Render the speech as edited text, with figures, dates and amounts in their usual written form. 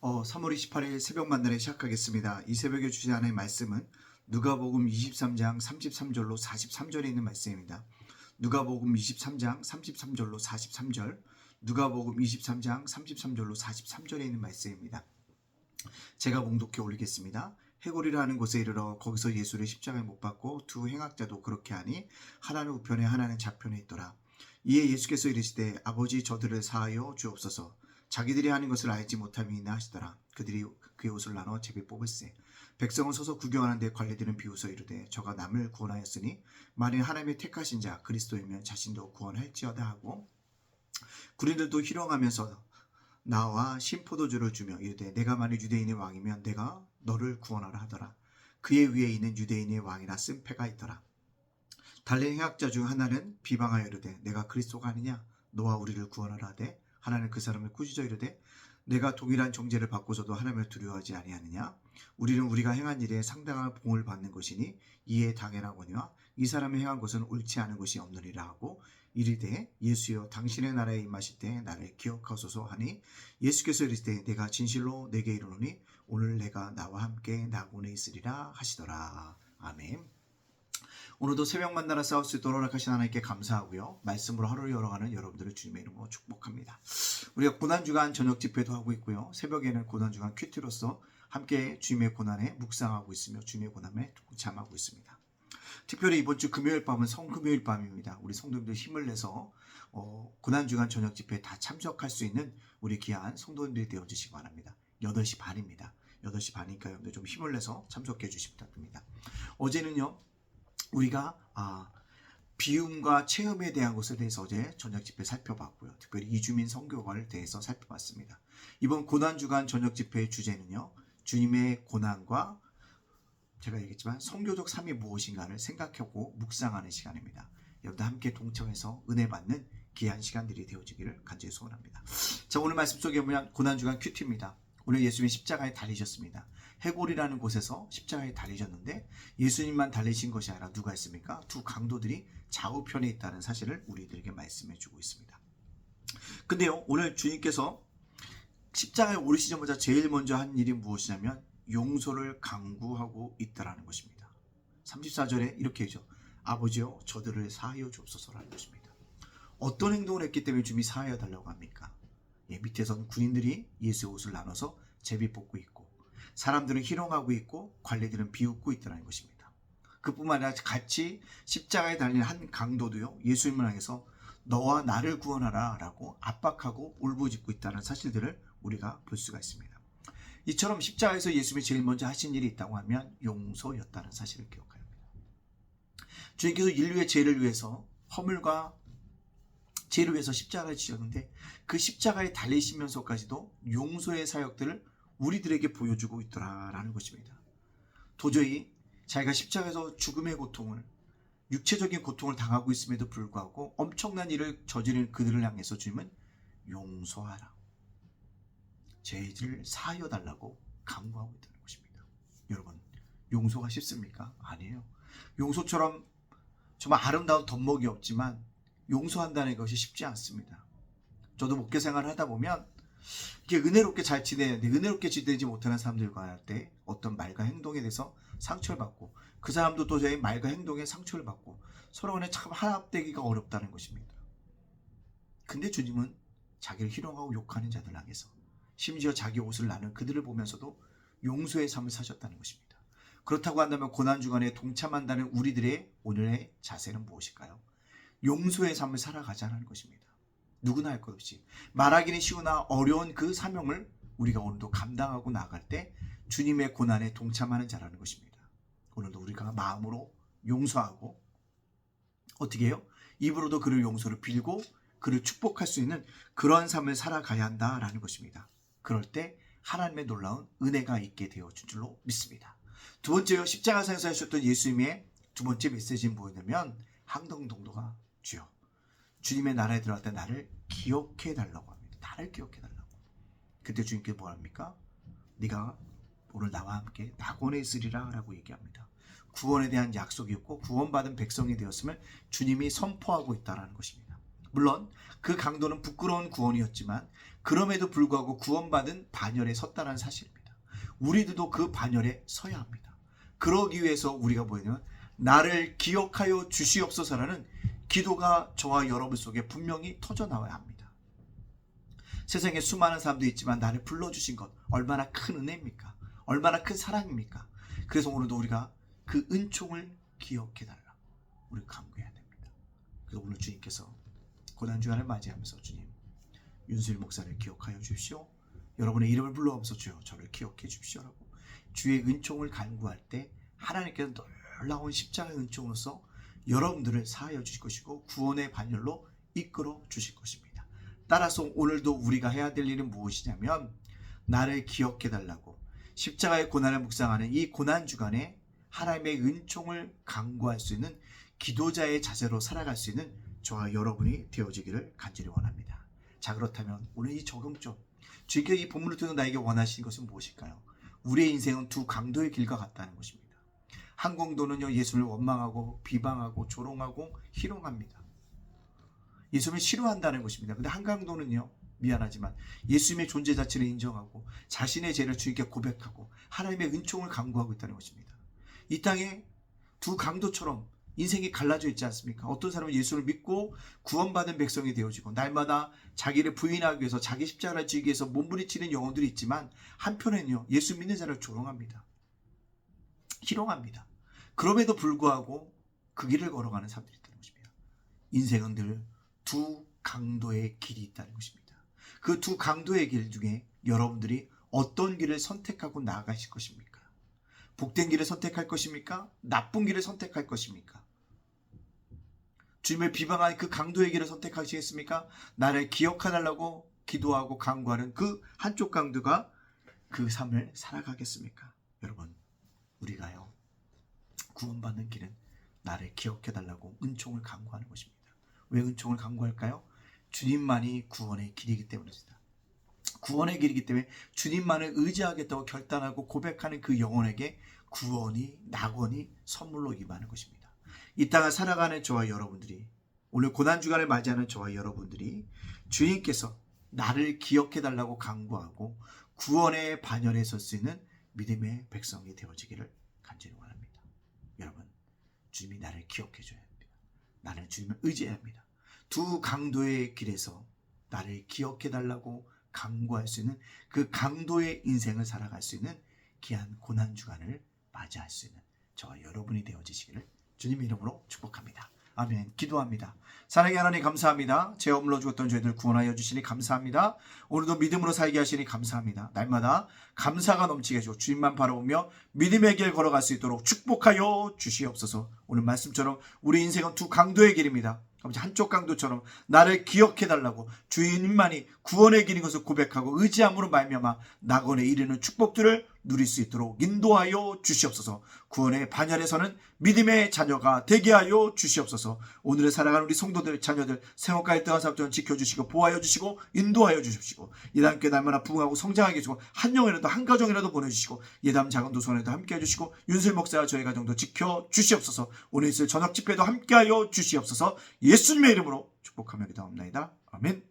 3월 28일 새벽 만나를 시작하겠습니다. 이 새벽에 주신 하나님의 말씀은 누가복음 23장 33절로 43절에 있는 말씀입니다. 누가복음 23장 33절로 43절, 누가복음 23장 33절로 43절에 있는 말씀입니다. 제가 봉독해 올리겠습니다. 해골이라 하는 곳에 이르러 거기서 예수를 십자가에 못 박고 두 행악자도 그렇게 하니 하나는 우편에 하나는 좌편에 있더라. 이에 예수께서 이르시되 아버지 저들을 사하여 주옵소서. 자기들이 하는 것을 알지 못함이나 하시더라. 그들이 그의 옷을 나눠 제비 뽑을세. 백성은 서서 구경하는데 관리들은 비웃어 이르되 저가 남을 구원하였으니 만일 하나님의 택하신 자 그리스도이면 자신도 구원할지어다 하고, 군인들도 희롱하면서 나와 신포도주를 주며 이르되 내가 만일 유대인의 왕이면 내가 너를 구원하라 하더라. 그의 위에 있는 유대인의 왕이라 쓴 패가 있더라. 달린 행악자 중 하나는 비방하여 이르되 내가 그리스도가 아니냐 너와 우리를 구원하라 하되, 하나는 그 사람을 꾸짖어 이르되 내가 동일한 정죄를 받고서도 하나님을 두려워하지 아니하느냐. 우리는 우리가 행한 일에 상당한 봉을 받는 것이니 이에 당연하거니와 이 사람이 행한 것은 옳지 않은 것이 없느니라 하고 이르되 예수여 당신의 나라에 임하실 때 나를 기억하소서 하니, 예수께서 이르시되 내가 진실로 내게 이르노니 오늘 내가 나와 함께 낙원에 있으리라 하시더라. 아멘. 오늘도 새벽 만나라 싸울 수 있도록 허락하신 하나님께 감사하고요. 말씀으로 하루를 열어가는 여러분들을 주님의 이름으로 축복합니다. 우리가 고난주간 저녁 집회도 하고 있고요. 새벽에는 고난주간 큐티로서 함께 주님의 고난에 묵상하고 있으며 주님의 고난에 동참하고 있습니다. 특별히 이번 주 금요일 밤은 성금요일 밤입니다. 우리 성도님들 힘을 내서 고난주간 저녁 집회에 다 참석할 수 있는 우리 귀한 성도님들이 되어주시기 바랍니다. 8시 반입니다. 8시 반이니까 여러분들 좀 힘을 내서 참석해 주시기 부탁드립니다. 어제는요, 우리가 비움과 체험에 대한 것에 대해서 어제 저녁 집회 살펴봤고요. 특별히 이주민 선교과를 대해서 살펴봤습니다. 이번 고난주간 저녁 집회의 주제는요, 주님의 고난과 제가 얘기했지만 성교적 삶이 무엇인가를 생각하고 묵상하는 시간입니다. 여러분들 함께 동참해서 은혜 받는 귀한 시간들이 되어지기를 간절히 소원합니다. 자, 오늘 말씀 속에 보면 고난주간 큐티입니다. 오늘 예수님이 십자가에 달리셨습니다. 해골이라는 곳에서 십자가에 달리셨는데 예수님만 달리신 것이 아니라 누가 있습니까? 두 강도들이 좌우편에 있다는 사실을 우리들에게 말씀해 주고 있습니다. 근데요, 오늘 주님께서 십자가에 오르시자마자 제일 먼저 한 일이 무엇이냐면 용서를 강구하고 있다라는 것입니다. 34절에 이렇게 해죠. 아버지여 저들을 사하여 주옵소서라는 것입니다. 어떤 행동을 했기 때문에 주님이 사하여 달라고 합니까? 밑에서는 군인들이 예수의 옷을 나눠서 제비 뽑고 있고, 사람들은 희롱하고 있고, 관리들은 비웃고 있다는 것입니다. 그뿐만 아니라 같이 십자가에 달린 한 강도도요, 예수님을 향해서 너와 나를 구원하라 라고 압박하고 울부짖고 있다는 사실들을 우리가 볼 수가 있습니다. 이처럼 십자가에서 예수님이 제일 먼저 하신 일이 있다고 하면 용서였다는 사실을 기억해야 합니다. 주님께서 인류의 죄를 위해서, 허물과 죄를 위해서 십자가를 지셨는데 그 십자가에 달리시면서까지도 용서의 사역들을 우리들에게 보여주고 있더라라는 것입니다. 도저히 자기가 십자가에서 죽음의 고통을, 육체적인 고통을 당하고 있음에도 불구하고 엄청난 일을 저지른 그들을 향해서 주님은 용서하라, 죄를 사하여 달라고 강구하고 있다는 것입니다. 여러분, 용서가 쉽습니까? 아니에요. 용서처럼 정말 아름다운 덕목이 없지만 용서한다는 것이 쉽지 않습니다. 저도 목회 생활을 하다 보면 이게 은혜롭게 잘 지내는데 은혜롭게 지내지 못하는 사람들과 할 때 어떤 말과 행동에 대해서 상처를 받고, 그 사람도 또 저의 말과 행동에 상처를 받고 서로 간에 참 화합되기가 어렵다는 것입니다. 근데 주님은 자기를 희롱하고 욕하는 자들 향해서, 심지어 자기 옷을 나눈 그들을 보면서도 용서의 삶을 사셨다는 것입니다. 그렇다고 한다면 고난주간에 동참한다는 우리들의 오늘의 자세는 무엇일까요? 용서의 삶을 살아가자는 것입니다. 누구나 할 것 없이 말하기는 쉬우나 어려운 그 사명을 우리가 오늘도 감당하고 나아갈 때 주님의 고난에 동참하는 자라는 것입니다. 오늘도 우리가 마음으로 용서하고, 어떻게 해요? 입으로도 그를 용서를 빌고 그를 축복할 수 있는 그러한 삶을 살아가야 한다라는 것입니다. 그럴 때 하나님의 놀라운 은혜가 있게 되어줄 줄로 믿습니다. 두 번째요, 십자가상에서 하셨던 예수님의 두 번째 메시지는 뭐냐면 항동동도가 주여 주님의 나라에 들어갈 때 나를 기억해 달라고 합니다. 나를 기억해 달라고. 그때 주님께서 뭐합니까? 네가 오늘 나와 함께 낙원에 있으리라 라고 얘기합니다. 구원에 대한 약속이었고 구원받은 백성이 되었음을 주님이 선포하고 있다는 것입니다. 물론 그 강도는 부끄러운 구원이었지만 그럼에도 불구하고 구원받은 반열에 섰다는 사실입니다. 우리들도 그 반열에 서야 합니다. 그러기 위해서 우리가 뭐냐면 나를 기억하여 주시옵소서라는 기도가 저와 여러분 속에 분명히 터져 나와야 합니다. 세상에 수많은 사람들이 있지만 나를 불러주신 것 얼마나 큰 은혜입니까? 얼마나 큰 사랑입니까? 그래서 오늘도 우리가 그 은총을 기억해달라 우리 간구해야 됩니다. 그래서 오늘 주님께서 고난주간을 맞이하면서 주님 윤수일 목사를 기억하여 주십시오. 여러분의 이름을 불러오면서 주여 저를 기억해 주십시오라고 주의 은총을 간구할 때 하나님께서 놀라운 십자가의 은총으로서 여러분들을 사하여 주실 것이고 구원의 반열로 이끌어 주실 것입니다. 따라서 오늘도 우리가 해야 될 일은 무엇이냐면 나를 기억해 달라고 십자가의 고난을 묵상하는 이 고난주간에 하나님의 은총을 간구할 수 있는 기도자의 자세로 살아갈 수 있는 저와 여러분이 되어지기를 간절히 원합니다. 자, 그렇다면 오늘 이 적용점 주님께서 이 본문을 통해서 나에게 원하시는 것은 무엇일까요? 우리의 인생은 두 강도의 길과 같다는 것입니다. 한 강도는요 예수를 원망하고 비방하고 조롱하고 희롱합니다. 예수를 싫어한다는 것입니다. 근데 한 강도는요 미안하지만 예수님의 존재 자체를 인정하고 자신의 죄를 주님께 고백하고 하나님의 은총을 간구하고 있다는 것입니다. 이 땅에 두 강도처럼 인생이 갈라져 있지 않습니까? 어떤 사람은 예수를 믿고 구원받은 백성이 되어지고 날마다 자기를 부인하기 위해서 자기 십자가를 지기 위해서 몸부림치는 영혼들이 있지만 한편에는요 예수 믿는 자를 조롱합니다. 희롱합니다. 그럼에도 불구하고 그 길을 걸어가는 사람들이 있다는 것입니다. 인생은 늘 두 강도의 길이 있다는 것입니다. 그 두 강도의 길 중에 여러분들이 어떤 길을 선택하고 나아가실 것입니까? 복된 길을 선택할 것입니까? 나쁜 길을 선택할 것입니까? 주님을 비방한 그 강도의 길을 선택하시겠습니까? 나를 기억해달라고 기도하고 간구하는 그 한쪽 강도가 그 삶을 살아가겠습니까? 여러분, 우리가요 구원받는 길은 나를 기억해달라고 은총을 간구하는 것입니다. 왜 은총을 간구할까요? 주님만이 구원의 길이기 때문입니다. 구원의 길이기 때문에 주님만을 의지하겠다고 결단하고 고백하는 그 영혼에게 구원이 낙원이 선물로 임하는 것입니다. 이 땅을 살아가는 저와 여러분들이 오늘 고난주간을 맞이하는 저와 여러분들이 주님께서 나를 기억해달라고 간구하고 구원의 반열에 설 수 있는 믿음의 백성이 되어지기를 간절히 원합니다. 여러분, 주님이 나를 기억해줘야 합니다. 나는 주님을 의지해야 합니다. 두 강도의 길에서 나를 기억해달라고 간구할 수 있는 그 강도의 인생을 살아갈 수 있는 귀한 고난주간을 맞이할 수 있는 저와 여러분이 되어지시기를 주님 이름으로 축복합니다. 아멘. 기도합니다. 사랑의 하나님 감사합니다. 죄 없물러 죽었던 죄들 구원하여 주시니 감사합니다. 오늘도 믿음으로 살게 하시니 감사합니다. 날마다 감사가 넘치게 해주고 주님만 바라보며 믿음의 길 걸어갈 수 있도록 축복하여 주시옵소서. 오늘 말씀처럼 우리 인생은 두 강도의 길입니다. 한쪽 강도처럼 나를 기억해달라고 주님만이 구원의 길인 것을 고백하고 의지함으로 말미암아 낙원에 이르는 축복들을 누릴 수 있도록 인도하여 주시옵소서. 구원의 반열에서는 믿음의 자녀가 되게 하여 주시옵소서. 오늘을 살아가는 우리 성도들 자녀들 생업과 1등한 사업들은 지켜주시고 보호하여 주시고 인도하여 주십시오. 예담교회 날마다 부흥하고 성장하게 해주시고 한 영이라도 한 가정이라도 보내주시고 예담 작은 도서관에도 함께 해주시고 윤슬 목사와 저희 가정도 지켜주시옵소서. 오늘 있을 저녁 집회도 함께하여 주시옵소서. 예수님의 이름으로 축복하며 기도합니다. 아멘.